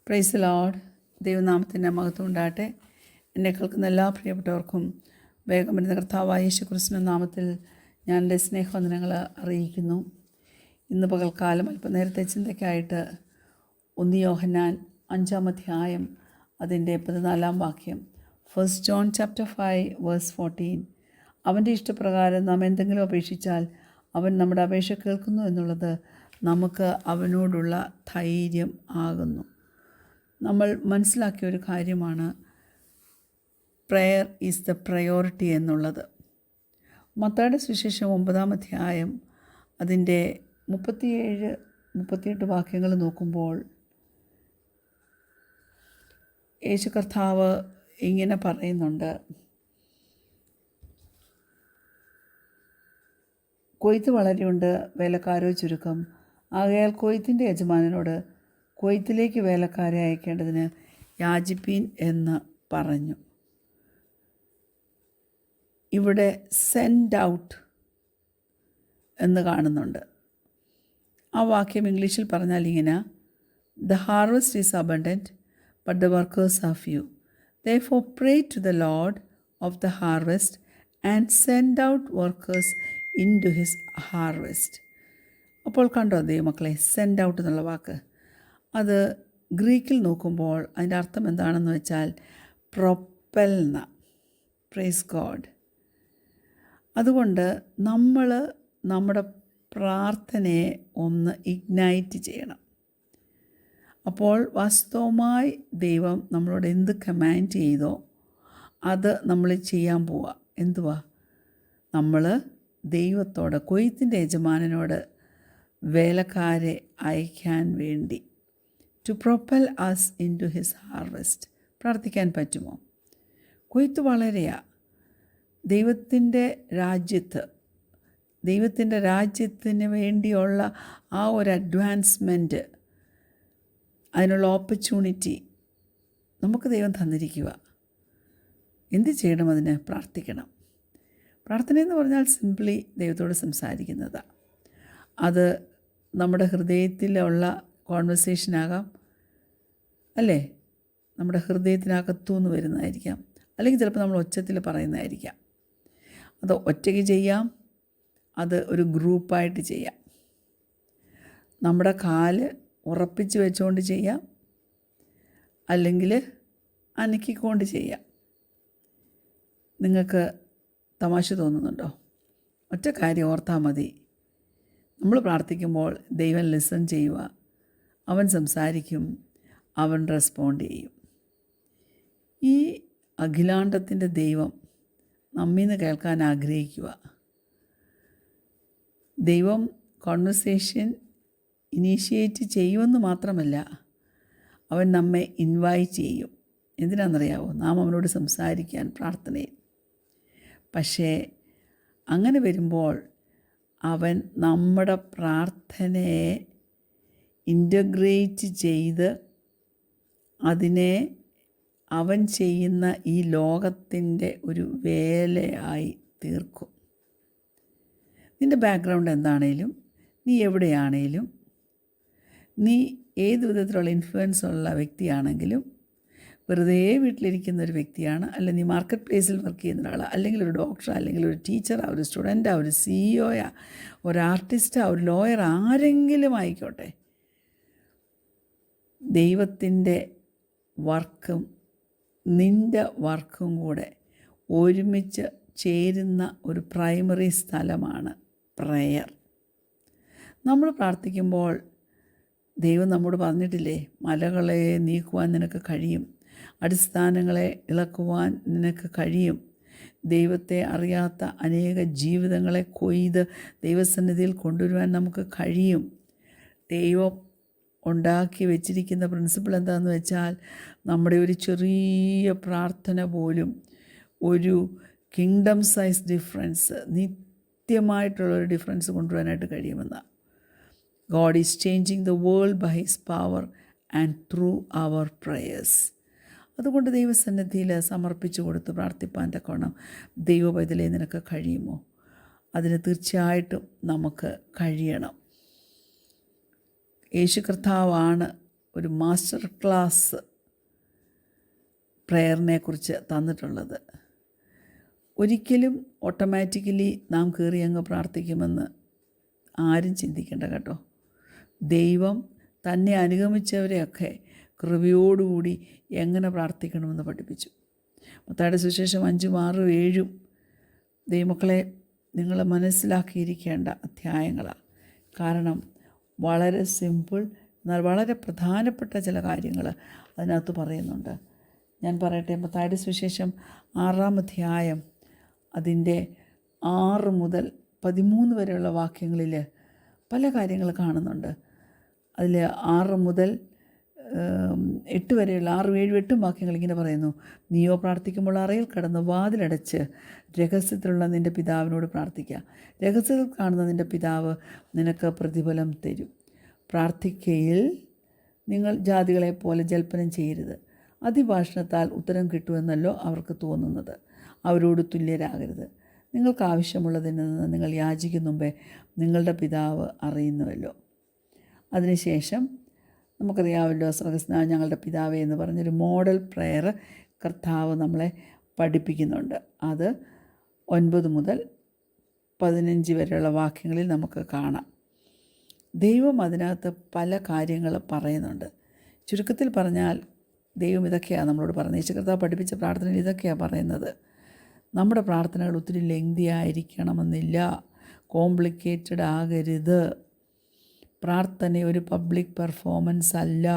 Praise Lord. ദൈവനാമത്തിൻ്റെ മഹത്വം ഉണ്ടാകട്ടെ. എന്നെ കേൾക്കുന്ന എല്ലാ പ്രിയപ്പെട്ടവർക്കും വേഗം വരുന്ന കർത്താവായ യേശു ക്രിസ്തുവിന്റെ നാമത്തിൽ ഞാൻ എൻ്റെ സ്നേഹവന്ദനങ്ങൾ അറിയിക്കുന്നു. ഇന്ന് പകൽക്കാലം അല്പനേരത്തെ ചിന്തയ്ക്കായിട്ട് 1 യോഹന്നാൻ 5-ാം അധ്യായം അതിൻ്റെ 14-ാം വാക്യം, 1 John chapter 5 verse 14. അവൻ്റെ ഇഷ്ടപ്രകാരം നാം എന്തെങ്കിലും അപേക്ഷിച്ചാൽ അവൻ നമ്മുടെ അപേക്ഷ കേൾക്കുന്നു എന്നുള്ളത് നമുക്ക് അവനോടുള്ള ധൈര്യം ആകുന്നു. നമ്മൾ മനസ്സിലാക്കിയ ഒരു കാര്യമാണ് പ്രെയർ ഈസ് ദ പ്രയോറിറ്റി എന്നുള്ളത്. മത്തായിയുടെ സുവിശേഷം 9-ാം അധ്യായം അതിൻ്റെ 37-38 വാക്യങ്ങൾ നോക്കുമ്പോൾ യേശു കർത്താവ് ഇങ്ങനെ പറയുന്നുണ്ട്: കൊയ്ത്ത് വളരെയുണ്ട്, വേലക്കാരോ ചുരുക്കം. ആകയാൽ കൊയ്ത്തിൻ്റെ യജമാനനോട് കൊയ്ത്തിലേക്ക് വേലക്കാരെ അയക്കേണ്ടതിന് യാചിപ്പീൻ എന്ന് പറഞ്ഞു. ഇവിടെ സെൻഡ് ഔട്ട് എന്ന് കാണുന്നുണ്ട്. ആ വാക്യം ഇംഗ്ലീഷിൽ പറഞ്ഞാൽ ഇങ്ങനെ: the harvest is abundant but the workers are few. Therefore pray to the Lord of the harvest and send out workers into his harvest. അപ്പോൾ കണ്ടോ ദൈവമക്കളെ, സെൻഡ് ഔട്ട് എന്നുള്ള വാക്ക്, അത് ഗ്രീക്കിൽ നോക്കുമ്പോൾ അതിൻ്റെ അർത്ഥം എന്താണെന്ന് വെച്ചാൽ പ്രൊപ്പൽന. Praise God. അതുകൊണ്ട് നമ്മൾ നമ്മുടെ പ്രാർത്ഥനയെ ഒന്ന് ഇഗ്നൈറ്റ് ചെയ്യണം. അപ്പോൾ വാസ്തവമായി ദൈവം നമ്മളോട് എന്ത് കമാൻഡ് ചെയ്തോ അത് നമ്മൾ ചെയ്യാൻ പോവുക. എന്തുവാ? നമ്മൾ ദൈവത്തോട്, കൊയ്ത്തിൻ്റെ യജമാനനോട് വേലക്കാരെ അയക്കാൻ വേണ്ടി, to propel us into his harvest. പ്രാർത്ഥിക്കാൻ പറ്റുമോ? കൊയ്ത്ത് വളരെയാ. ദൈവത്തിൻ്റെ രാജ്യത്തിന് വേണ്ടിയുള്ള ആ ഒരു അഡ്വാൻസ്മെൻറ്റ്, അതിനുള്ള ഓപ്പർച്യൂണിറ്റി നമുക്ക് ദൈവം തന്നിരിക്കുക. എന്ത് ചെയ്യണം? അതിന് പ്രാർത്ഥിക്കണം. പ്രാർത്ഥനയെന്ന് പറഞ്ഞാൽ സിംപ്ലി ദൈവത്തോട് സംസാരിക്കുന്നതാണ്. അത് നമ്മുടെ ഹൃദയത്തിലുള്ള കോൺവെർസേഷനാകാം, അല്ലേ? നമ്മുടെ ഹൃദയത്തിനകത്തുനിന്ന് വരുന്നതായിരിക്കാം, അല്ലെങ്കിൽ ചിലപ്പോൾ നമ്മൾ ഒച്ചത്തിൽ പറയുന്നതായിരിക്കാം. അത് ഒറ്റയ്ക്ക് ചെയ്യാം, അത് ഒരു ഗ്രൂപ്പായിട്ട് ചെയ്യാം. നമ്മുടെ കാല് ഉറപ്പിച്ച് വെച്ചുകൊണ്ട് ചെയ്യാം, അല്ലെങ്കിൽ അനക്കിക്കൊണ്ട് ചെയ്യാം. നിങ്ങൾക്ക് തമാശ തോന്നുന്നുണ്ടോ? ഒറ്റ കാര്യം ഓർത്താൽ മതി. നമ്മൾ പ്രാർത്ഥിക്കുമ്പോൾ ദൈവം ലിസൺ ചെയ്യുക, അവൻ സംസാരിക്കും, അവൻ റെസ്പോണ്ട് ചെയ്യും. ഈ അഖിലാണ്ടത്തിൻ്റെ ദൈവം നമ്മിൽ നിന്ന് കേൾക്കാൻ ആഗ്രഹിക്കുക. ദൈവം കോൺവെർസേഷൻ ഇനീഷ്യേറ്റ് ചെയ്യുമെന്ന് മാത്രമല്ല, അവൻ നമ്മെ ഇൻവൈറ്റ് ചെയ്യും. എന്തിനാണെന്നറിയാവോ? നാം അവനോട് സംസാരിക്കാൻ പ്രാർത്ഥനയിൽ. പക്ഷേ അങ്ങനെ വരുമ്പോൾ അവൻ നമ്മുടെ പ്രാർത്ഥനയെ ഇൻ്റഗ്രേറ്റ് ചെയ്ത് അതിനെ അവൻ ചെയ്യുന്ന ഈ ലോകത്തിൻ്റെ ഒരു വേലയായി തീർക്കും. നിൻ്റെ ബാക്ക്ഗ്രൗണ്ട് എന്താണേലും, നീ എവിടെയാണേലും, നീ ഏത് വിധത്തിലുള്ള ഇൻഫ്ലുവൻസ് ഉള്ള വ്യക്തിയാണെങ്കിലും, വെറുതെ വീട്ടിലിരിക്കുന്ന ഒരു വ്യക്തിയാണ്, അല്ലെങ്കിൽ നീ മാർക്കറ്റ് പ്ലേസിൽ വർക്ക് ചെയ്യുന്ന ഒരാൾ, അല്ലെങ്കിൽ ഒരു ഡോക്ടർ, അല്ലെങ്കിൽ ഒരു ടീച്ചറാ, ഒരു സ്റ്റുഡൻറ്റാ, ഒരു CEO, ഒരു ആർട്ടിസ്റ്റാ, ഒരു ലോയർ, ആരെങ്കിലും ആയിക്കോട്ടെ, ദൈവത്തിൻ്റെ വർക്കും നിൻ്റെ വർക്കും കൂടെ ഒരുമിച്ച് ചേരുന്ന ഒരു പ്രൈമറി സ്ഥലമാണ് പ്രെയർ. നമ്മൾ പ്രാർത്ഥിക്കുമ്പോൾ ദൈവം നമ്മോട് പറഞ്ഞിട്ടില്ലേ, മലകളെ നീക്കുവാൻ നിനക്ക് കഴിയും, അടിസ്ഥാനങ്ങളെ ഇളക്കുവാൻ നിനക്ക് കഴിയും. ദൈവത്തെ അറിയാത്ത അനേക ജീവിതങ്ങളെ കൊയ്ത് ദൈവസന്നിധിയിൽ കൊണ്ടുവരുവാൻ നമുക്ക് കഴിയും. ദൈവം ഉണ്ടാക്കി വെച്ചിരിക്കുന്ന പ്രിൻസിപ്പിൾ എന്താണെന്ന് വെച്ചാൽ, നമ്മുടെ ഒരു ചെറിയ പ്രാർത്ഥന പോലും ഒരു കിങ്ഡം സൈസ് ഡിഫറൻസ്, നിത്യമായിട്ടുള്ളൊരു ഡിഫറൻസ് കൊണ്ടുവരാനായിട്ട് കഴിയുമെന്നാണ്. God is changing the world by His power and through our prayers. അതുകൊണ്ട് ദൈവസന്നിധിയിൽ സമർപ്പിച്ചു കൊടുത്ത് പ്രാർത്ഥിപ്പാൻ തക്കവണ്ണം ദൈവപൈതലേ നിനക്ക് കഴിയുമോ? അതിന് തീർച്ചയായിട്ടും നമുക്ക് കഴിയണം. യേശു കർത്താവാണ് ഒരു മാസ്റ്റർ ക്ലാസ് പ്രേയറിനെ കുറിച്ച് തന്നിട്ടുള്ളത്. ഒരിക്കലും ഓട്ടോമാറ്റിക്കലി നാം കയറി അങ്ങ് പ്രാർത്ഥിക്കുമെന്ന് ആരും ചിന്തിക്കേണ്ട കേട്ടോ. ദൈവം തന്നെ അനുഗമിച്ചവരെയൊക്കെ കൃപയോടുകൂടി എങ്ങനെ പ്രാർത്ഥിക്കണമെന്ന് പഠിപ്പിച്ചു. മത്തായിയുടെ സുവിശേഷം 5, 6, 7 ദൈവമക്കളെ നിങ്ങൾ മനസ്സിലാക്കിയിരിക്കേണ്ട അധ്യായങ്ങളാണ്. കാരണം വളരെ സിമ്പിൾ എന്നാൽ വളരെ പ്രധാനപ്പെട്ട ചില കാര്യങ്ങൾ അതിനകത്ത് പറയുന്നുണ്ട്. ഞാൻ പറയട്ടെ, മത്തായിയുടെ സുവിശേഷം 6-ാം അധ്യായം അതിൻ്റെ 6 മുതൽ 13 വരെയുള്ള വാക്യങ്ങളിൽ പല കാര്യങ്ങൾ കാണുന്നുണ്ട്. അതിൽ 6 മുതൽ 8 വരെയുള്ള 6, 7, 8 വാക്യങ്ങൾ ഇങ്ങനെ പറയുന്നു: നീയോ പ്രാർത്ഥിക്കുമ്പോൾ അറയിൽ കടന്ന് വാതിലടച്ച് രഹസ്യത്തിലുള്ള നിൻ്റെ പിതാവിനോട് പ്രാർത്ഥിക്കുക. രഹസ്യത്തിൽ കാണുന്ന നിൻ്റെ പിതാവ് നിനക്ക് പ്രതിഫലം തരും. പ്രാർത്ഥിക്കയിൽ നിങ്ങൾ ജാതികളെപ്പോലെ ജൽപ്പനം ചെയ്യരുത്. അതിഭാഷണത്താൽ ഉത്തരം കിട്ടുമെന്നല്ലോ അവർക്ക് തോന്നുന്നത്. അവരോട് തുല്യരാകരുത്. നിങ്ങൾക്ക് ആവശ്യമുള്ളതിൽ നിന്ന് നിങ്ങൾ യാചിക്കും മുമ്പേ നിങ്ങളുടെ പിതാവ് അറിയുന്നുവല്ലോ. അതിനുശേഷം നമുക്കറിയാമല്ലോ, സ്വർഗ്ഗസ്ഥനായ ഞങ്ങളുടെ പിതാവേ എന്ന് പറഞ്ഞൊരു മോഡൽ പ്രെയർ കർത്താവ് നമ്മളെ പഠിപ്പിക്കുന്നുണ്ട്. അത് 9 മുതൽ 15 വരെയുള്ള വാക്യങ്ങളിൽ നമുക്ക് കാണാം. ദൈവം അതിനകത്ത് പല കാര്യങ്ങൾ പറയുന്നുണ്ട്. ചുരുക്കത്തിൽ പറഞ്ഞാൽ ദൈവം ഇതൊക്കെയാണ് നമ്മളോട് പറഞ്ഞത്. യേശു കർത്താവ് പഠിപ്പിച്ച പ്രാർത്ഥനയിൽ ഇതൊക്കെയാണ് പറയുന്നത്. നമ്മുടെ പ്രാർത്ഥനകൾ ഒത്തിരി ലെങ്തി ആയിരിക്കണമെന്നില്ല, കോംപ്ലിക്കേറ്റഡ് ആകരുത്. പ്രാർത്ഥന ഒരു പബ്ലിക് പെർഫോമൻസ് അല്ല.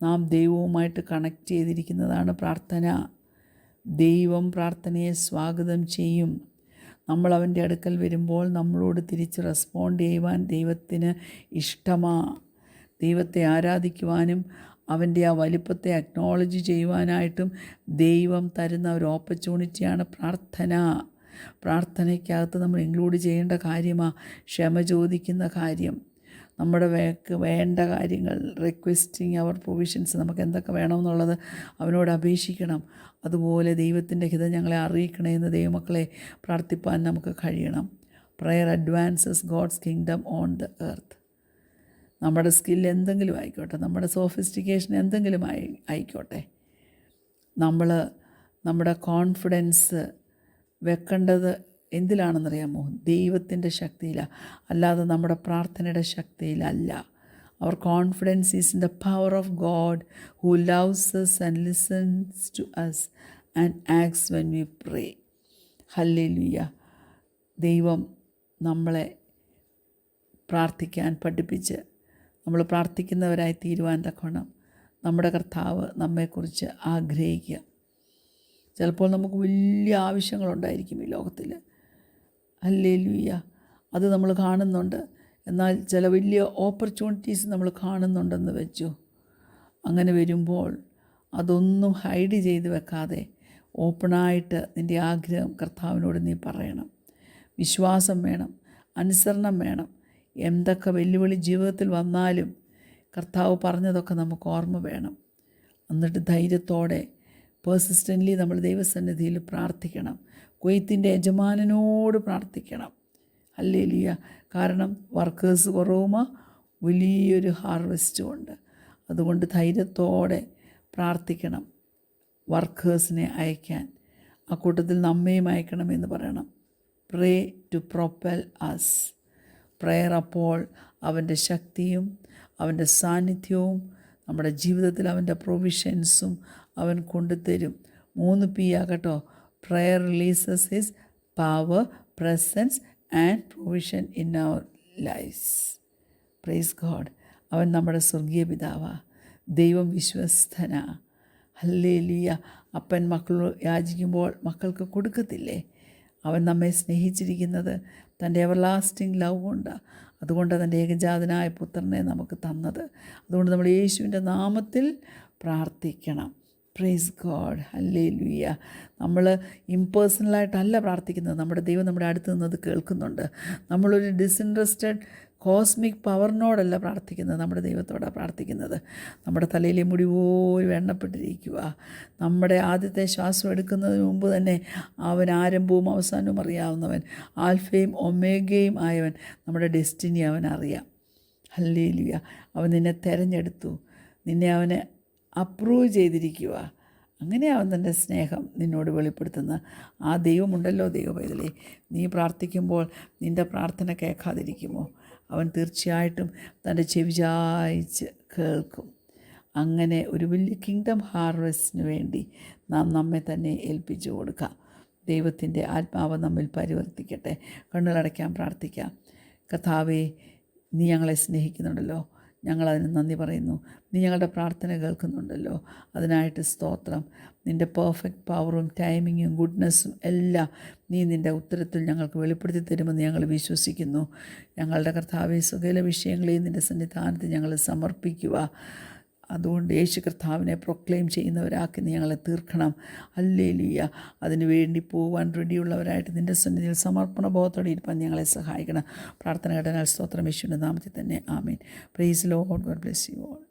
നാം ദൈവവുമായിട്ട് കണക്ട് ചെയ്തിരിക്കുന്നതാണ് പ്രാർത്ഥന. ദൈവം പ്രാർത്ഥനയെ സ്വാഗതം ചെയ്യും. നമ്മൾ അവൻ്റെ അടുക്കൽ വരുമ്പോൾ നമ്മളോട് തിരിച്ച് റെസ്പോണ്ട് ചെയ്യുവാൻ ദൈവത്തിന് ഇഷ്ടമാണ്. ദൈവത്തെ ആരാധിക്കുവാനും അവൻ്റെ ആ വലിപ്പത്തെ അക്നോളജ് ചെയ്യുവാനായിട്ടും ദൈവം തരുന്ന ഒരു ഓപ്പർച്യൂണിറ്റിയാണ് പ്രാർത്ഥന. പ്രാർത്ഥനയ്ക്കകത്ത് നമ്മൾ ഇൻക്ലൂഡ് ചെയ്യേണ്ട കാര്യമാണ് ക്ഷമ ചോദിക്കുന്ന കാര്യം. നമ്മുടെ വേണ്ട കാര്യങ്ങൾ, റിക്വസ്റ്റിങ് അവർ പ്രൊവിഷൻസ്, നമുക്ക് എന്തൊക്കെ വേണമെന്നുള്ളത് അവനോട് അപേക്ഷിക്കണം. അതുപോലെ ദൈവത്തിൻ്റെ ഹിതം ഞങ്ങളെ അറിയിക്കണേ എന്ന് ദൈവമക്കളെ പ്രാർത്ഥിപ്പാൻ നമുക്ക് കഴിയണം. Prayer advances God's kingdom on the earth. നമ്മുടെ സ്കിൽ എന്തെങ്കിലും ആയിക്കോട്ടെ, നമ്മുടെ സോഫിസ്റ്റിക്കേഷൻ എന്തെങ്കിലും ആയിക്കോട്ടെ, നമ്മൾ നമ്മുടെ കോൺഫിഡൻസ് വെക്കേണ്ടത് എന്തിലാണെന്നറിയാമോ? ദൈവത്തിൻ്റെ ശക്തിയിലാണ്, അല്ലാതെ നമ്മുടെ പ്രാർത്ഥനയുടെ ശക്തിയിലല്ല. അവർ confidence is in the power of God who loves us and listens to us and acts when we pray. Hallelujah. ദൈവം നമ്മളെ പ്രാർത്ഥിക്കാൻ പഠിപ്പിച്ച് നമ്മൾ പ്രാർത്ഥിക്കുന്നവരായി തീരുവാൻ തക്കവണ്ണം നമ്മുടെ കർത്താവ് നമ്മെക്കുറിച്ച് ആഗ്രഹിക്കുക. ചിലപ്പോൾ നമുക്ക് വലിയ ആവശ്യങ്ങളുണ്ടായിരിക്കും ഈ ലോകത്തിൽ. ഹല്ലേലൂയ. അത് നമ്മൾ കാണുന്നുണ്ട്. എന്നാൽ ചില വലിയ ഓപ്പർച്യൂണിറ്റീസ് നമ്മൾ കാണുന്നുണ്ടെന്ന് വെച്ചു. അങ്ങനെ വരുമ്പോൾ അതൊന്നും ഹൈഡ് ചെയ്ത് വെക്കാതെ ഓപ്പണായിട്ട് നിൻ്റെ ആഗ്രഹം കർത്താവിനോട് നീ പറയണം. വിശ്വാസം വേണം, അനുസരണം വേണം. എന്തൊക്കെ വെല്ലുവിളി ജീവിതത്തിൽ വന്നാലും കർത്താവ് പറഞ്ഞതൊക്കെ നമുക്ക് ഓർമ്മ വേണം. എന്നിട്ട് ധൈര്യത്തോടെ പേഴ്സിസ്റ്റൻ്റ്ലി നമ്മൾ ദൈവസന്നിധിയിൽ പ്രാർത്ഥിക്കണം. കൊയ്ത്തിൻ്റെ യജമാനനോട് പ്രാർത്ഥിക്കണം. ഹല്ലേലൂയ. കാരണം വർക്കേഴ്സ് കുറവുമോ, വലിയൊരു ഹാർവെസ്റ്റും ഉണ്ട്. അതുകൊണ്ട് ധൈര്യത്തോടെ പ്രാർത്ഥിക്കണം വർക്കേഴ്സിനെ അയക്കാൻ. ആ കൂട്ടത്തിൽ നമ്മയും അയക്കണമെന്ന് പറയണം. Pray to propel us. Prayer അപ്പോൾ അവൻ്റെ ശക്തിയും അവൻ്റെ സാന്നിധ്യവും നമ്മുടെ ജീവിതത്തിൽ അവൻ്റെ പ്രൊവിഷൻസും അവൻ കൊണ്ടുതരും. 3 P ആകട്ടോ. Prayer releases his power, presence and provision in our lifes. Praise God. അവൻ നമ്മുടെ സ്വർഗീയ പിതാവാണ്. ദൈവം വിശ്വസ്തനാ. ഹല്ലേലൂയ. അപ്പൻ മക്കൾ യാചിക്കുമ്പോൾ മക്കൾക്ക് കൊടുക്കത്തില്ലേ? അവൻ നമ്മെ സ്നേഹിച്ചിരിക്കുന്നത് തൻ്റെ എവർലാസ്റ്റിംഗ് ലവ് കൊണ്ടാണ്. അതുകൊണ്ട് തൻ്റെ ഏകജാതനായ പുത്രനെ നമുക്ക് തന്നത്. അതുകൊണ്ട് നമ്മൾ യേശുവിൻ്റെ നാമത്തിൽ പ്രാർത്ഥിക്കണം. Praise God. ഹല്ലേലൂയ. നമ്മൾ ഇംപേഴ്സണലായിട്ടല്ല പ്രാർത്ഥിക്കുന്നത്. നമ്മുടെ ദൈവം നമ്മുടെ അടുത്ത് നിന്നത് കേൾക്കുന്നുണ്ട്. നമ്മളൊരു ഡിസിൻട്രസ്റ്റഡ് കോസ്മിക് പവറിനോടല്ല പ്രാർത്ഥിക്കുന്നത്, നമ്മുടെ ദൈവത്തോടാണ് പ്രാർത്ഥിക്കുന്നത്. നമ്മുടെ തലയിലെ മുടി പോലും എണ്ണപ്പെട്ടിരിക്കുക. നമ്മുടെ ആദ്യത്തെ ശ്വാസം എടുക്കുന്നതിന് മുമ്പ് തന്നെ അവൻ ആരംഭവും അവസാനവും അറിയാവുന്നവൻ, ആൽഫയും ഒമേഗയും ആയവൻ. നമ്മുടെ ഡെസ്റ്റിനി അവൻ അറിയാം. ഹല്ലേലൂയ. അവൻ നിന്നെ തിരഞ്ഞെടുത്തു. നിന്നെ അവന് അപ്രൂവ് ചെയ്തിരിക്കുക. അങ്ങനെ അവൻ തൻ്റെ സ്നേഹം നിന്നോട് വെളിപ്പെടുത്തുന്ന ആ ദൈവമുണ്ടല്ലോ ദൈവപൈതലേ, നീ പ്രാർത്ഥിക്കുമ്പോൾ നിൻ്റെ പ്രാർത്ഥന കേൾക്കാതിരിക്കുമോ? അവൻ തീർച്ചയായിട്ടും തൻ്റെ ചെവി ചായ്ച്ച് കേൾക്കും. അങ്ങനെ ഒരു വലിയ കിങ്ഡം ഹാർവെസ്റ്റിന് വേണ്ടി നാം നമ്മെ തന്നെ ഏൽപ്പിച്ചു കൊടുക്കാം. ദൈവത്തിൻ്റെ ആത്മാവ് നമ്മിൽ പരിവർത്തിക്കട്ടെ. കണ്ണുകളടയ്ക്കാൻ പ്രാർത്ഥിക്കാം. കർത്താവേ, നീ ഞങ്ങളെ സ്നേഹിക്കുന്നുണ്ടല്ലോ, ഞങ്ങളതിന് നന്ദി പറയുന്നു. നീ ഞങ്ങളുടെ പ്രാർത്ഥന കേൾക്കുന്നുണ്ടല്ലോ, അതിനായിട്ട് സ്തോത്രം. നിൻ്റെ പെർഫെക്റ്റ് പവറും ടൈമിങ്ങും ഗുഡ്നെസ്സും എല്ലാം നീ നിൻ്റെ ഉത്തരത്തിൽ ഞങ്ങൾക്ക് വെളിപ്പെടുത്തി തരുമെന്ന് ഞങ്ങൾ വിശ്വസിക്കുന്നു. ഞങ്ങളുടെ കർത്താവേ, സകല വിഷയങ്ങളെയും നിൻ്റെ സന്നിധാനത്തിൽ ഞങ്ങൾ സമർപ്പിക്കുക. അതുകൊണ്ട് യേശു കർത്താവിനെ പ്രൊക്ലെയിം ചെയ്യുന്നവരാക്കി നീ ഞങ്ങളെ തീർക്കണം. ഹല്ലേലൂയ. അതിനു വേണ്ടി പോകാൻ റെഡിയുള്ളവരായിട്ട് നിൻ്റെ സന്നിധിയിൽ സമർപ്പണ ബോധത്തോടെ ഇരിപ്പാൻ ഞങ്ങളെ സഹായിക്കണം. പ്രാർത്ഥന കേട്ടനാൽ സ്തോത്രം. യേശുവിൻ്റെ നാമത്തിൽ തന്നെ ആമേൻ. Praise Lord. God bless you all.